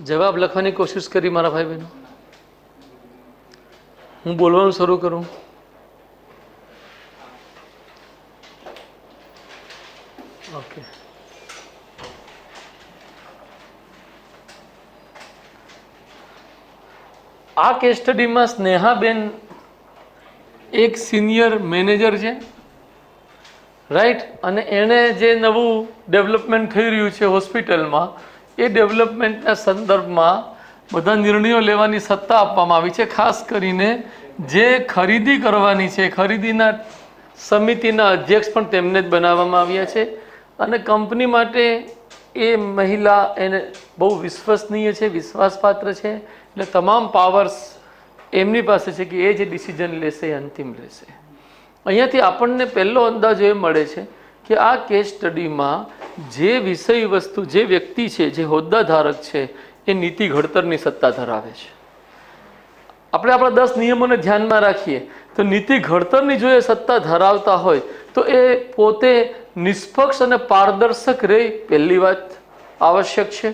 જવાબ લખવાની કોશિશ કરી મારા ભાઈ બહેનો. હું બોલવાનું શરૂ કરું. ઓકે. આ કેસ સ્ટડીમાં સ્નેહાબેન એક સિનિયર મેનેજર છે, રાઈટ, અને એણે જે નવું ડેવલપમેન્ટ થઈ રહ્યું છે હોસ્પિટલમાં, એ ડેવલપમેન્ટના સંદર્ભમાં બધા નિર્ણયો લેવાની સત્તા આપવામાં આવી છે. ખાસ કરીને જે ખરીદી કરવાની છે, ખરીદીના સમિતિના અધ્યક્ષ પણ તેમને જ બનાવવામાં આવ્યા છે. અને કંપની માટે એ મહિલા એને બહુ વિશ્વસનીય છે, વિશ્વાસપાત્ર છે, એટલે તમામ પાવર્સ એમની પાસે છે કે એ જે ડિસિઝન લેશે એ અંતિમ રહેશે. અહીંયાથી આપણને પહેલો અંદાજો એ મળે છે કે આ કેસ સ્ટડીમાં જે વિષય વસ્તુ, જે વ્યક્તિ છે, જે હોદ્દા ધારક છે, એ નીતિ ઘડતરની સત્તા ધરાવે છે. આપણે આપણા 10 નિયમોને ધ્યાનમાં રાખીએ તો નીતિ ઘડતરની જો એ સત્તા ધરાવતા હોય તો એ પોતે નિષ્પક્ષ અને પારદર્શક રહે, પહેલી વાત આવશ્યક છે.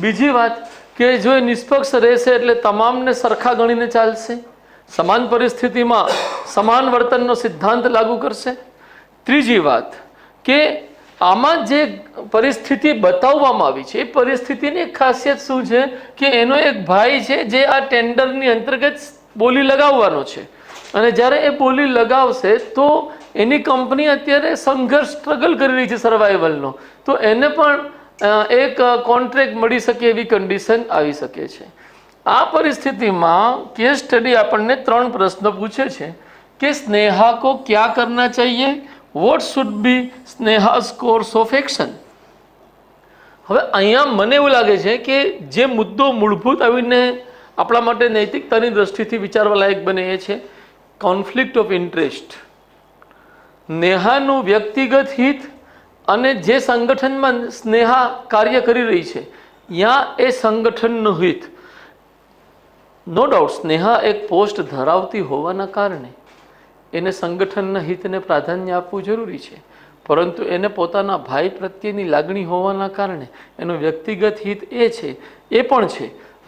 બીજી વાત કે જો એ નિષ્પક્ષ રહેશે એટલે તમામને સરખા ગણીને ચાલશે, સમાન પરિસ્થિતિમાં સમાન વર્તનનો સિદ્ધાંત લાગુ કરશે. ત્રીજી વાત કે આમાં જે પરિસ્થિતિ બતાવવામાં આવી છે એ પરિસ્થિતિની એક ખાસિયત શું છે કે એનો એક ભાઈ છે જે આ ટેન્ડરની અંતર્ગત બોલી લગાવવાનો છે, અને જ્યારે એ બોલી લગાવશે તો એની કંપની અત્યારે સંઘર્ષ, સ્ટ્રગલ કરી રહી છે સર્વાઈવલનો, તો એને પણ એક કોન્ટ્રાક્ટ મળી શકે એવી કન્ડિશન આવી શકે છે. આ પરિસ્થિતિમાં કેસ સ્ટડી આપણને 3 પ્રશ્નો પૂછે છે કે સ્નેહા કો ક્યા કરના ચાહીએ, what should be Sneha's course of action. હવે અહીંયા મને એવું લાગે છે કે જે મુદ્દો મૂળભૂત આવીને આપણા માટે નૈતિકતાની દ્રષ્ટિથી વિચારવા લાયક બને એ છે કોન્ફ્લિક્ટ ઓફ ઇન્ટરેસ્ટ. નેહાનું વ્યક્તિગત હિત અને જે સંગઠનમાં સ્નેહા કાર્ય કરી રહી છે ત્યાં એ સંગઠનનું હિત. નો ડાઉટ સ્નેહા એક પોસ્ટ ધરાવતી હોવાના કારણે એને સંગઠનના હિતને પ્રાધાન્ય આપવું જરૂરી છે, પરંતુ એને પોતાના ભાઈ પ્રત્યેની લાગણી હોવાના કારણે એનું વ્યક્તિગત હિત એ છે, એ પણ છે.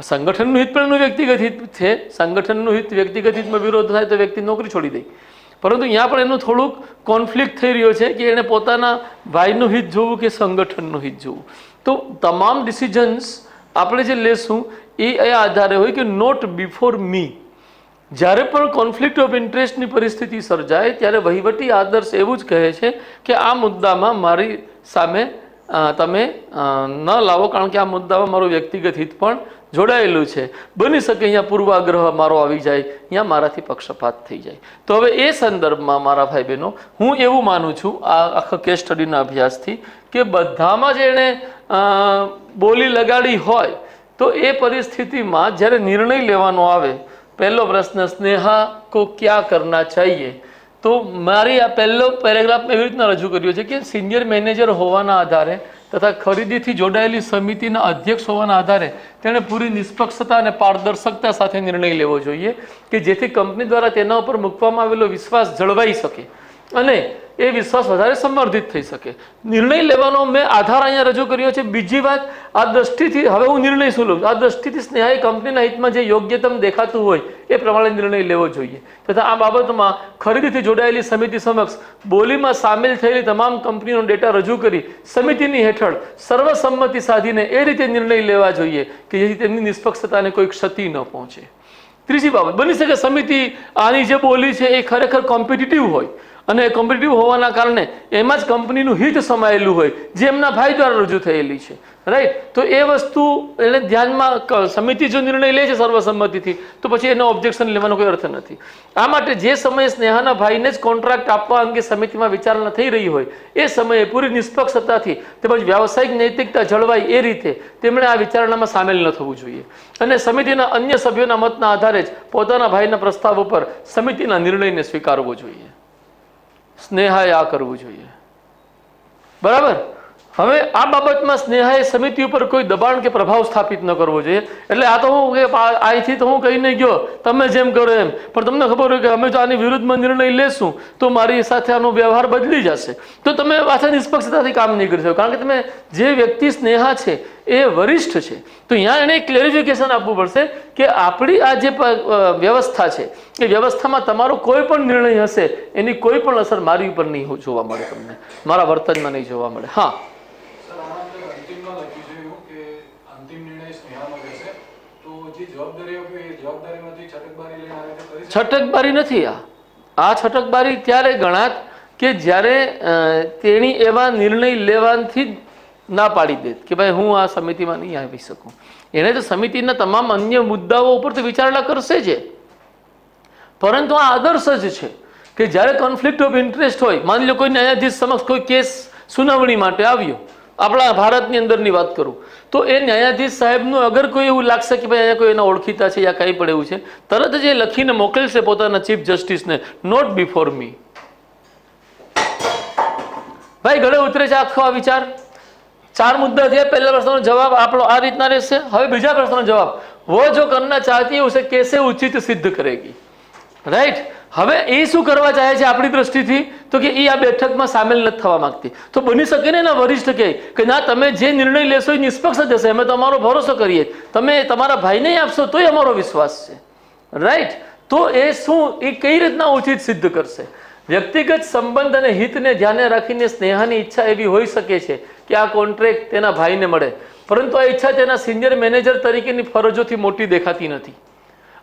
સંગઠનનું હિત પણ એનું વ્યક્તિગત હિત છે. સંગઠનનું હિત, વ્યક્તિગત હિતમાં વિરોધ થાય તો વ્યક્તિ નોકરી છોડી દે, પરંતુ અહીંયા પણ એનું થોડુંક કોન્ફ્લિક્ટ થઈ રહ્યો છે કે એને પોતાના ભાઈનું હિત જોવું કે સંગઠનનું હિત જોવું. તો તમામ ડિસિઝન્સ આપણે જે લેશું એ આધારે હોય કે નોટ બિફોર મી. જ્યારે પણ કોન્ફ્લિક્ટ ઓફ ઇન્ટરેસ્ટની પરિસ્થિતિ સર્જાય ત્યારે વહીવટી આદર્શ એવું જ કહે છે કે આ મુદ્દામાં મારી સામે તમે ન લાવો, કારણ કે આ મુદ્દામાં મારું વ્યક્તિગત હિત પણ જોડાયેલું છે. બની શકે અહીંયા પૂર્વાગ્રહ મારો આવી જાય, અહીંયા મારાથી પક્ષપાત થઈ જાય. તો હવે એ સંદર્ભમાં મારા ભાઈ બહેનો હું એવું માનું છું આ આખા કેસ સ્ટડીના અભ્યાસથી કે બધામાં જ એણે બોલી લગાડી હોય તો એ પરિસ્થિતિમાં જ્યારે નિર્ણય લેવાનો આવે, પહેલો પ્રશ્ન સ્નેહા કો ક્યા કરના ચાહીએ, તો મારી આ પહેલો પેરેગ્રાફ એવી રીતના રજૂ કર્યો છે કે સિનિયર મેનેજર હોવાના આધારે તથા ખરીદીથી જોડાયેલી સમિતિના અધ્યક્ષ હોવાના આધારે તેણે પૂરી નિષ્પક્ષતા અને પારદર્શકતા સાથે નિર્ણય લેવો જોઈએ કે જેથી કંપની દ્વારા તેના ઉપર મૂકવામાં આવેલો વિશ્વાસ જળવાઈ શકે અને એ વિશ્વાસ વધારે સંવર્ધિત થઈ શકે. નિર્ણય લેવાનો મેં આધાર અહીંયા રજૂ કર્યો છે. બીજી વાત, આ દ્રષ્ટિથી હવે હું નિર્ણય શું લઉં, આ દ્રષ્ટિથી સ્નેહાએ કંપનીના હિતમાં જે યોગ્યતમ દેખાતું હોય એ પ્રમાણે નિર્ણય લેવો જોઈએ. તથા આ બાબતમાં ખરીદીથી જોડાયેલી સમિતિ સમક્ષ બોલીમાં સામેલ થયેલી તમામ કંપનીનો ડેટા રજૂ કરી સમિતિની હેઠળ સર્વસંમતિ સાધીને એ રીતે નિર્ણય લેવા જોઈએ કે જેથી તેમની નિષ્પક્ષતાને કોઈ ક્ષતિ ન પહોંચે. ત્રીજી બાબત, બની શકે સમિતિ આની જે બોલી છે એ ખરેખર કોમ્પિટિટિવ હોય અને કોમ્પિટિટિવ હોવાના કારણે એમાં જ કંપનીનું હિત સમાયેલું હોય જે એમના ભાઈ દ્વારા રજૂ થયેલી છે, રાઈટ. તો એ વસ્તુ એને ધ્યાનમાં, સમિતિ જો નિર્ણય લે છે સર્વસંમતિથી તો પછી એનો ઓબ્જેક્શન લેવાનો કોઈ અર્થ નથી. આ માટે જે સમયે સ્નેહાના ભાઈને જ કોન્ટ્રાક્ટ આપવા અંગે સમિતિમાં વિચારણા થઈ રહી હોય એ સમયે પૂરી નિષ્પક્ષતાથી તેમજ વ્યાવસાયિક નૈતિકતા જળવાય એ રીતે તેમણે આ વિચારણામાં સામેલ ન થવું જોઈએ અને સમિતિના અન્ય સભ્યોના મતના આધારે જ પોતાના ભાઈના પ્રસ્તાવ ઉપર સમિતિના નિર્ણયને સ્વીકારવો જોઈએ. સ્નેહાએ આ કરવું જોઈએ, બરાબર. હવે આ બાબતમાં સ્નેહાએ સમિતિ ઉપર કોઈ દબાણ કે પ્રભાવ સ્થાપિત ન કરવો જોઈએ. એટલે આ તો હું અહીંથી તો હું કહીને ગયો તમે જેમ કરો એમ, પણ તમને ખબર હોય કે અમે જો આની વિરુદ્ધમાં નિર્ણય લેશું તો મારી સાથે આનો વ્યવહાર બદલી જશે, તો તમે પાછા નિષ્પક્ષતાથી કામ નહીં કરી શકો. કારણ કે તમે જે વ્યક્તિ સ્નેહા છે એ વરિષ્ઠ છે. તો અહીંયા એને ક્લેરિફિકેશન આપવું પડશે કે આપણી આ જે વ્યવસ્થા છે એ વ્યવસ્થામાં તમારો કોઈ પણ નિર્ણય હશે એની કોઈ પણ અસર મારી ઉપર નહીં જોવા મળે, તમને મારા વર્તનમાં નહીં જોવા મળે. હા, છટકબારી નથી. આ છટકબારી ત્યારે ગણાત કે જ્યારે તેણી એવા નિર્ણય લેવાથી ના પાડી દે કે ભાઈ હું આ સમિતિમાં નહીં આવી શકું. એને તો સમિતિના તમામ અન્ય મુદ્દાઓ ઉપર તો વિચારણા કરશે જ, પરંતુ આ આદર્શ જ છે કે જ્યારે કોન્ફ્લિક્ટ ઓફ ઇન્ટરેસ્ટ હોય, માની લો કોઈ ન્યાયાધીશ સમક્ષ કોઈ કેસ સુનાવણી માટે આવ્યો, આપણા ભારતની અંદરની વાત કરું, તો એ ન્યાયાધીશ સાહેબનું અગર કોઈ એવું લાગશે કે ભાઈ અહીંયા કોઈ એના ઓળખીતા છે યા કંઈ પણ એવું છે, તરત જ એ લખીને મોકલશે પોતાના ચીફ જસ્ટિસને, નોટ બિફોર મી. ભાઈ ગળે ઉતરે છે આખો આ વિચાર. 4 મુદ્દા થયા. પહેલા પ્રશ્નનો જવાબ આપણો આ રીતના રહેશે. હવે બીજા પ્રશ્નનો જવાબ, वो जो करना चाहती है उसे कैसे उचित सिद्ध करेगी. રાઈટ. હવે એ શું કરવા ચાહે છે આપણી દ્રષ્ટિથી, તો કે એ આ બેઠકમાં સામેલ નથી થવા માંગતી. તો બની શકે ને એના વરિષ્ઠ કહે કે ના, તમે જે નિર્ણય લેશો એ નિષ્પક્ષ જ હશે, અમે તો અમારો ભરોસો કરીએ, તમે તમારા ભાઈને આપશો તોય અમારો વિશ્વાસ છે. રાઈટ. તો એ શું, એ કઈ રીતના ઉચિત સિદ્ધ કરશે? વ્યક્તિગત સંબંધ અને હિતને ધ્યાને રાખીને સ્નેહાની ઈચ્છા એવી હોઈ શકે છે કે આ કોન્ટ્રાક્ટ તેના ભાઈને મળે, પરંતુ આ ઈચ્છા તેના સિનિયર મેનેજર તરીકેની ફરજોથી મોટી દેખાતી નથી.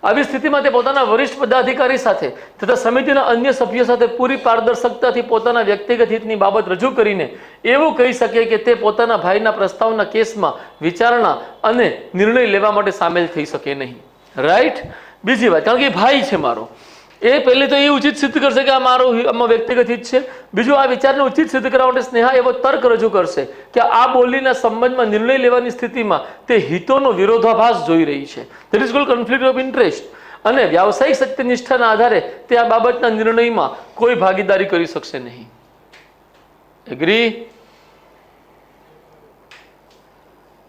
આવી સ્થિતિમાં તે પોતાના વરિષ્ઠ પદાધિકારી સાથે તથા સમિતિના અન્ય સભ્યો સાથે પૂરી પારદર્શકતાથી પોતાના વ્યક્તિગત હિતની બાબત રજૂ કરીને એવું કહી શકે કે તે પોતાના ભાઈના પ્રસ્તાવના કેસમાં વિચારણા અને નિર્ણય લેવા માટે સામેલ થઈ શકે નહીં. રાઈટ. બીજી વાત, કારણ કે ભાઈ છે મારો, એ પહેલે તો એ ઉચિત સિદ્ધ કરશે કે આ મારો આમાં વ્યક્તિગત હિત છે. બીજું, આ વિચારને ઉચિત સિદ્ધ કરવા માટે સ્નેહા એવો તર્ક રજૂ કરશે કે આ બોલીના સંબંધમાં નિર્ણય લેવાની સ્થિતિમાં તે હિતોનો વિરોધાભાસ જોઈ રહી છે. That is called conflict of interest. અને વ્યાવસાયિક સત્યનિષ્ઠાના આધારે તે આ બાબતના નિર્ણયમાં કોઈ ભાગીદારી કરી શકશે નહીં. एग्री.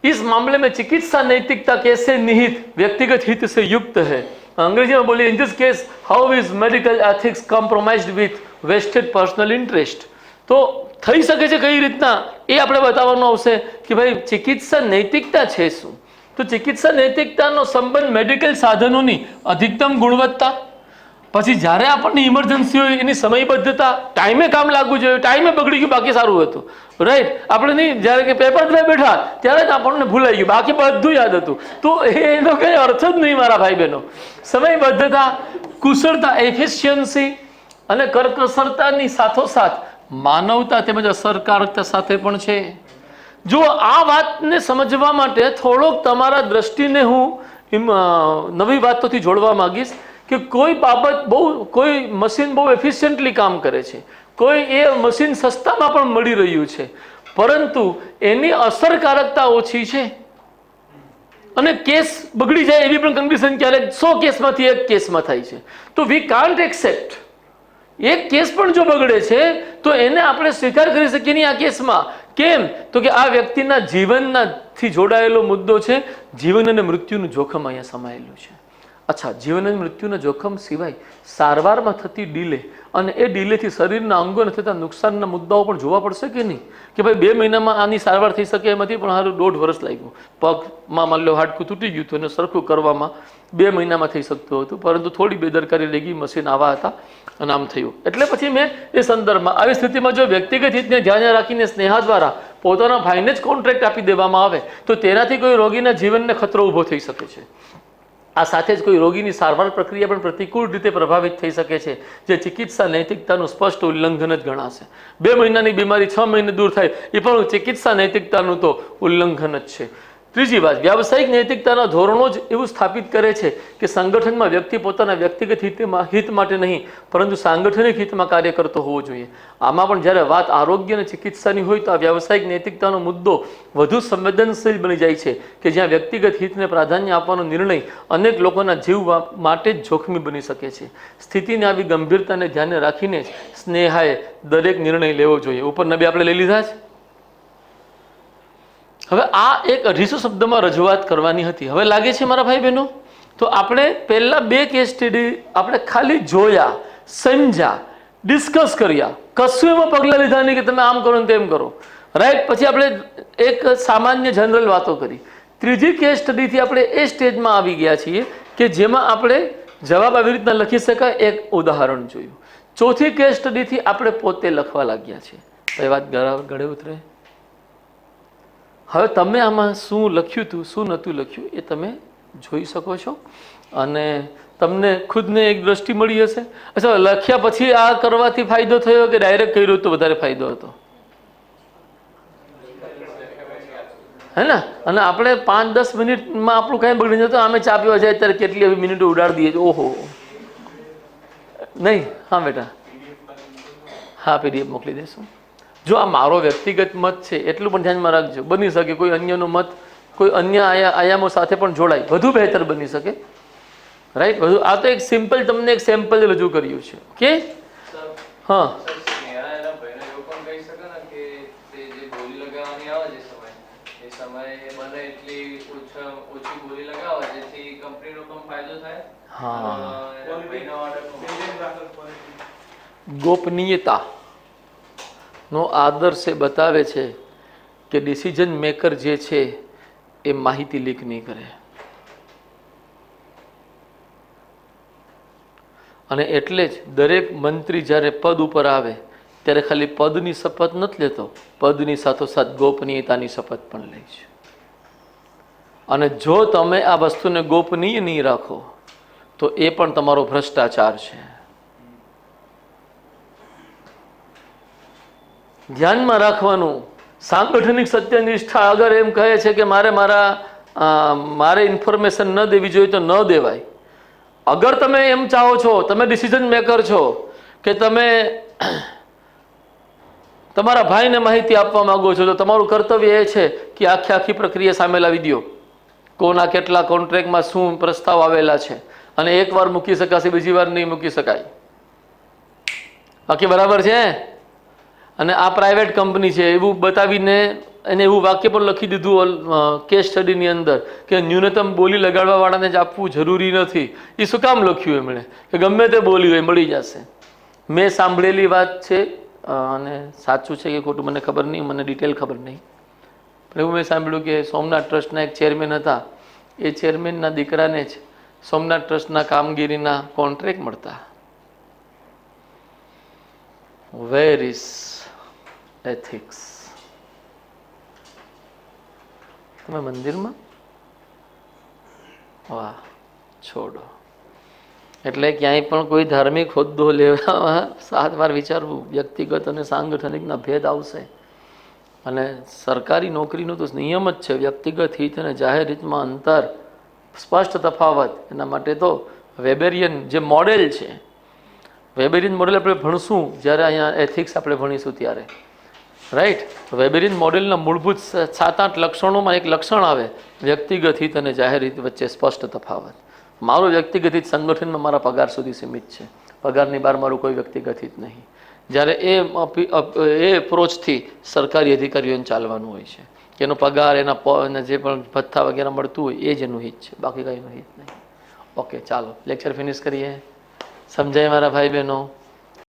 इस मामले में चिकित्सा नैतिकता कैसे निहित व्यक्तिगत हित से युक्त है. अंग्रेजी में बोलिए, in this case how is medical ethics compromised with vested personal interest. તો થઈ શકે છે કઈ રીતના એ આપણે બતાવવાનું આવશે કે ભાઈ ચિકિત્સા નૈતિકતા છે શું. તો ચિકિત્સા નૈતિકતાનો સંબંધ મેડિકલ સાધનોની અધિકતમ ગુણવત્તા, પછી જ્યારે આપણને ઇમરજન્સી હોય એની સમયબદ્ધતા, ટાઈમે કામ લાગવું જોઈએ, ટાઈમે બગડી ગયું બાકી સારું હતું. રાઈટ. આપણે નહીં, જ્યારે કે પેપર દ્વારા બેઠા ત્યારે જ આપણને ભૂલાઈ ગયું, બાકી બધું યાદ હતું. તો એનો કંઈ અર્થ જ નહીં મારા ભાઈ બહેનો. સમયબદ્ધતા, કુશળતા, એફિશિયન્સી અને કરકસરતાની સાથોસાથ માનવતા તેમજ અસરકારકતા સાથે પણ છે. જો આ વાતને સમજવા માટે થોડોક તમારા દ્રષ્ટિને હું નવી વાતોથી જોડવા માંગીશ કે કોઈ બાબત બહુ, કોઈ મશીન બહુ એફિશિયન્ટલી કામ કરે છે, કોઈ એ મશીન સસ્તામાં પણ મળી રહ્યું છે, પરંતુ એની અસરકારકતા ઓછી છે અને કેસ બગડી જાય એવી પણ કન્ડિશન ક્યારેક 100 કેસમાંથી 1 કેસમાં થાય છે. તો વી કાન્ટ એક્સેપ્ટ. એક કેસ પણ જો બગડે છે તો એને આપણે સ્વીકાર કરી શકીએ નહીં આ કેસમાં. કેમ? તો કે આ વ્યક્તિના જીવનથી જોડાયેલો મુદ્દો છે. જીવન અને મૃત્યુનું જોખમ અહીંયા સમાયેલું છે. અચ્છા, જીવન અને મૃત્યુના જોખમ સિવાય સારવારમાં થતી ડીલે અને એ ડીલેથી શરીરના અંગોને થતા નુકસાનના મુદ્દાઓ પણ જોવા પડશે કે નહીં? કે ભાઈ 2 મહિનામાં આની સારવાર થઈ શકે એમ હતી, પણ હારું 1.5 વર્ષ લાગ્યું. પગમાં માની લો હાડકું તૂટી ગયું હતું અને સરખું કરવામાં 2 મહિનામાં થઈ શકતું હતું, પરંતુ થોડી બેદરકારી લઈ ગઈ, મશીન આવા હતા અને આમ થયું. એટલે પછી મેં એ સંદર્ભમાં આવી સ્થિતિમાં જો વ્યક્તિગત હિતને ધ્યાને રાખીને સ્નેહા દ્વારા પોતાના ભાઈને જ કોન્ટ્રાક્ટ આપી દેવામાં આવે તો તેનાથી કોઈ રોગીના જીવનને ખતરો ઊભો થઈ શકે છે. આ સાથે જ કોઈ રોગીની સારવાર પ્રક્રિયા પણ પ્રતિકૂળ રીતે પ્રભાવિત થઈ શકે છે, જે ચિકિત્સા નૈતિકતાનું સ્પષ્ટ ઉલ્લંઘન જ ગણાશે. 2 મહિનાની બીમારી 6 મહિને દૂર થાય એ પણ ચિકિત્સા નૈતિકતાનું તો ઉલ્લંઘન જ છે. ત્રીજી વાત, વ્યાવસાયિક નૈતિકતાના ધોરણો જ એવું સ્થાપિત કરે છે કે સંગઠનમાં વ્યક્તિ પોતાના વ્યક્તિગત હિત માટે નહીં પરંતુ સાંગઠનિક હિતમાં કાર્ય કરતો હોવો જોઈએ. આમાં પણ જ્યારે વાત આરોગ્ય અને ચિકિત્સાની હોય તો આ વ્યાવસાયિક નૈતિકતાનો મુદ્દો વધુ સંવેદનશીલ બની જાય છે કે જ્યાં વ્યક્તિગત હિતને પ્રાધાન્ય આપવાનો નિર્ણય અનેક લોકોના જીવ માટે જ જોખમી બની શકે છે. સ્થિતિને આવી ગંભીરતાને ધ્યાને રાખીને જ સ્નેહાએ દરેક નિર્ણય લેવો જોઈએ. ઉપર નબી આપણે લઈ લીધા છે. હવે આ એક 250 શબ્દમાં રજૂઆત કરવાની હતી. હવે લાગે છે મારા ભાઈ બહેનો, તો આપણે પહેલા 2 કેસ સ્ટડી આપણે ખાલી જોયા, સમજ્યા, ડિસ્કસ કર્યા, કશું એમાં પગલાં લીધા નહીં કે તમે આમ કરો ને તેમ કરો. રાઈટ. પછી આપણે એક સામાન્ય જનરલ વાતો કરી. ત્રીજી કેસ સ્ટડીથી આપણે એ સ્ટેજમાં આવી ગયા છીએ કે જેમાં આપણે જવાબ આવી રીતના લખી શકાય, એક ઉદાહરણ જોયું. ચોથી કેસ સ્ટડીથી આપણે પોતે લખવા લાગ્યા છીએ. એ વાત ગળે ઉતરે. હવે તમે આમાં શું લખ્યું હતું, શું નહોતું લખ્યું, એ તમે જોઈ શકો છો અને તમને ખુદને એક દ્રષ્ટિ મળી હશે. અચ્છા, લખ્યા પછી આ કરવાથી ફાયદો થયો કે ડાયરેક્ટ કર્યું તો વધારે ફાયદો હતો? હે ને? અને આપણે 5-10 મિનિટમાં આપણું કાંઈ બગડી જતું. આમે ચા પીવા જાય ત્યારે કેટલી એવી મિનિટો ઉડાડી દઈએ. ઓહો, નહીં. હા બેટા, હા, PDF મોકલી દઈશું. જો આ મારો વ્યક્તિગત મત છે એટલું પણ ધ્યાનમાં રાખજો. બની શકે કોઈ અન્યનો મત કોઈ અન્ય આયામો સાથે પણ જોડાય, વધુ બહેતર બની શકે. રાઈટ. બધું આ તો એક સિમ્પલ, તમને એક સેમ્પલ રજૂ કર્યું છે. ઓકે. હા, ગોપનીયતા નો આદર્શ એ બતાવે છે કે ડિસિઝન મેકર જે છે એ માહિતી લીક નહીં કરે. અને એટલે જ દરેક મંત્રી જ્યારે પદ ઉપર આવે ત્યારે ખાલી પદની શપથ નથી લેતો, પદની સાથોસાથ ગોપનીયતાની શપથ પણ લે છે. અને જો તમે આ વસ્તુને ગોપનીય નહીં રાખો તો એ પણ તમારો ભ્રષ્ટાચાર છે. ધ્યાનમાં રાખવાનું. સાંગઠનિક સત્યનિષ્ઠા અગર એમ કહે છે કે મારે ઇન્ફોર્મેશન ન દેવી જોઈએ તો ન દેવાય. અગર તમે એમ ચાહો છો, તમે ડિસિઝન મેકર છો કે તમે તમારા ભાઈને માહિતી આપવા માંગો છો, તો તમારું કર્તવ્ય એ છે કે આખી પ્રક્રિયા સામે લાવી દો. કોના કેટલા કોન્ટ્રાક્ટમાં શું પ્રસ્તાવ આવેલા છે, અને એકવાર મૂકી શકાશે, બીજી વાર નહીં મૂકી શકાય. બાકી બરાબર છે. અને આ પ્રાઇવેટ કંપની છે એવું બતાવીને એને એવું વાક્ય પણ લખી દીધું કેસ સ્ટડીની અંદર કે ન્યૂનતમ બોલી લગાડવાવાળાને જ આપવું જરૂરી નથી. એ શું કામ લખ્યું એમણે? કે ગમે તે બોલી હોય મળી જશે. મેં સાંભળેલી વાત છે અને સાચું છે કે ખોટું મને ખબર નહીં, મને ડિટેલ ખબર નહીં, પણ એવું મેં સાંભળ્યું કે સોમનાથ ટ્રસ્ટના એક ચેરમેન હતા. એ ચેરમેનના દીકરાને જ સોમનાથ ટ્રસ્ટના કામગીરીના કોન્ટ્રાક્ટ મળતા. Where is ethics? તમે મંદિરમાં? વાહ, છોડો. એટલે ક્યાંય પણ કોઈ ધાર્મિક હોદ્દો લેવામાં 7 વાર વિચારવું. વ્યક્તિગત અને સાંગઠનિકના ભેદ આવશે. અને સરકારી નોકરીનો તો નિયમ જ છે વ્યક્તિગત હિત અને જાહેર હિતમાં અંતર, સ્પષ્ટ તફાવત. એના માટે તો વેબેરિયન જે મોડેલ છે, વેબેરિયન મોડેલ આપણે ભણશું જ્યારે અહીંયા એથિક્સ આપણે ભણીશું ત્યારે. રાઈટ. વેબેરિયન મોડેલના મૂળભૂત 7-8 લક્ષણોમાં એક લક્ષણ આવે વ્યક્તિગત હિત અને જાહેર હિત વચ્ચે સ્પષ્ટ તફાવત. મારું વ્યક્તિગત હિત સંગઠનમાં મારા પગાર સુધી સીમિત છે. પગારની બહાર મારું કોઈ વ્યક્તિગત હિત નહીં. જ્યારે એ એપ્રોચથી સરકારી અધિકારીઓને ચાલવાનું હોય છે કે એનો પગાર, એના જે પણ ભથ્થા વગેરે મળતું હોય એ જ એનું હિત છે, બાકી કંઈનું હિત નહીં. ઓકે, ચાલો લેક્ચર ફિનિશ કરીએ. સમજાય મારા ભાઈ બહેનો?